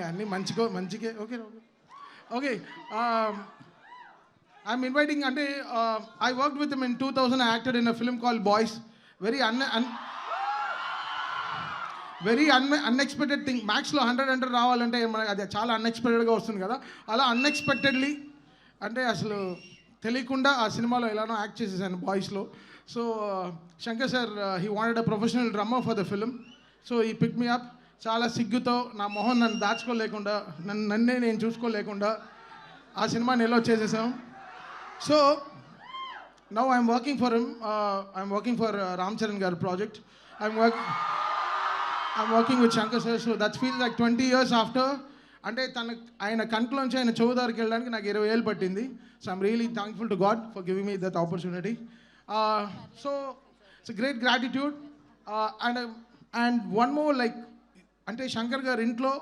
అన్నీ మంచికే okay okay okay I'm inviting అంటే I work with in 2000 I acted in a film called Boys very unexpected thing. మ్యాథ్స్లో 100 రావాలంటే మనకి అది చాలా అన్ఎక్స్పెక్టెడ్గా వస్తుంది కదా, అలా అన్ఎక్స్పెక్టెడ్లీ అంటే అసలు తెలియకుండా ఆ సినిమాలో ఎలానో యాక్ట్ చేసేసాను బాయ్స్లో. So Shankar sir he wanted a professional drummer for the film. So he pick me up. చాలా సిగ్గుతో నా మొహం నన్ను దాచుకోలేకుండా నన్నే నేను చూసుకోలేకుండా ఆ సినిమాని ఎలా చేసేసాం. So now I'm working for him. I'm working for Ram Charan గారి project. I'm working with Shankar sir, so that feels like 20 years after. అంటే ఆయన కంట్లోంచి ఆయన చెవు దగ్గరికి వెళ్ళడానికి నాకు 20 ఏళ్ళు పట్టింది. So I'm really thankful to God for giving me that opportunity. So it's great gratitude. And one more like అంటే శంకర్ గారి ఇంట్లో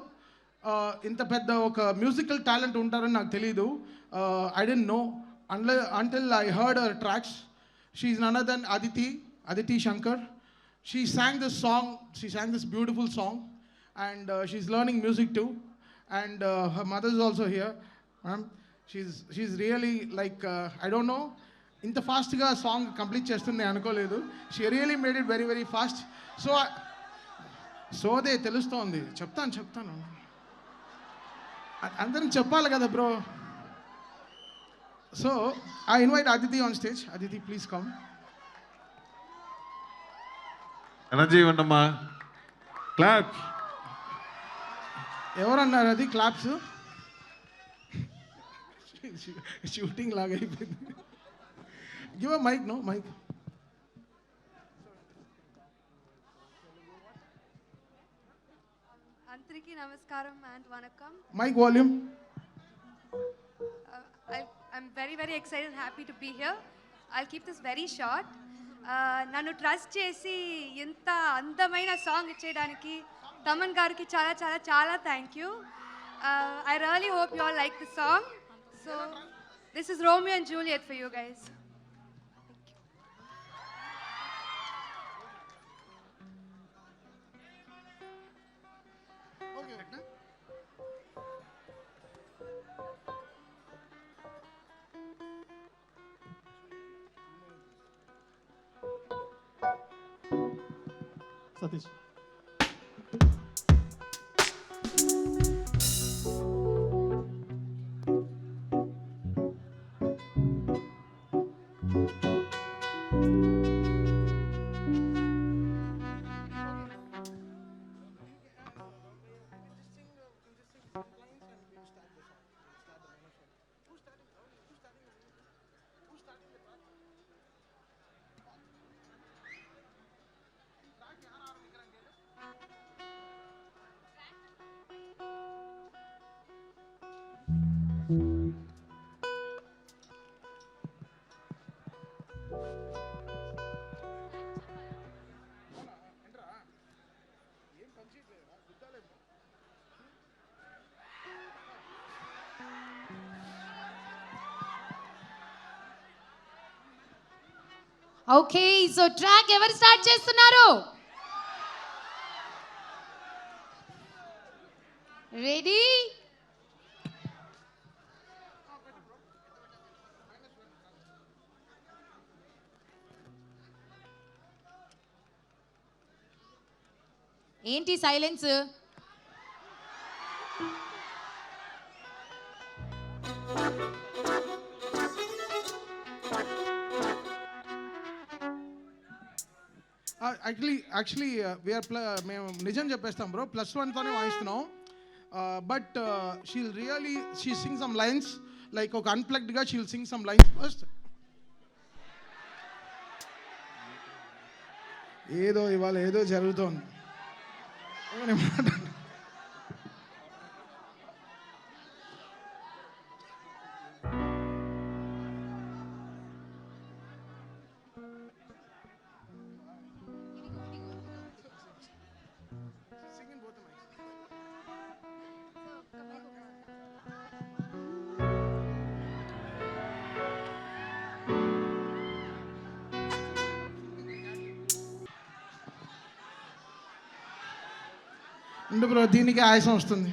ఇంత పెద్ద ఒక మ్యూజికల్ టాలెంట్ ఉంటారని నాకు తెలీదు. I don't know until I heard her tracks. She is none other than Aditi Shankar. She sang this song, she sang this beautiful song, and she's learning music too. And her mother is also here. She's really like, I don't know, ఇంత ఫాస్ట్గా song complete చేస్తుంది అనుకోలేదు. She really made it very very fast. So అదే తెలుస్తోంది. చెప్తాను అందరం చెప్పాలి కదా bro. So I invite Aditi on stage. Aditi, please come. Energy ఉండమ్మా. క్లాప్. ఎవరన్నారు అది క్లాప్స్? షూటింగ్ లాగా అయిపోయింది. Give a mic. No mic. అందరికీ నమస్కారం and vanakkam. Mic volume. I'm very excited and happy to be here. I'll keep this very short. నన్ను trust చేసి ఇంత అందమైన సాంగ్ ఇచ్చేయడానికి తమన్ గారికి చాలా చాలా చాలా thank you. I really hope you all like the song. So this is Romeo and Juliet for you guys. Satish. Okay, so track ఎవరు start చేస్తున్నారు? రెడీ? ఏంటి సైలెన్స్? యాక్చువల్లీ మేము నిజం చెప్పేస్తాం బ్రో, +1తోనే వాయిస్తున్నాం. But she sing some lines like ఒక అన్ప్లగ్డ్గా she'll sing some lines first. ఇవాళ ఏదో జరుగుతోంది. బ్రో దీనికి ఆయాసం వస్తుంది.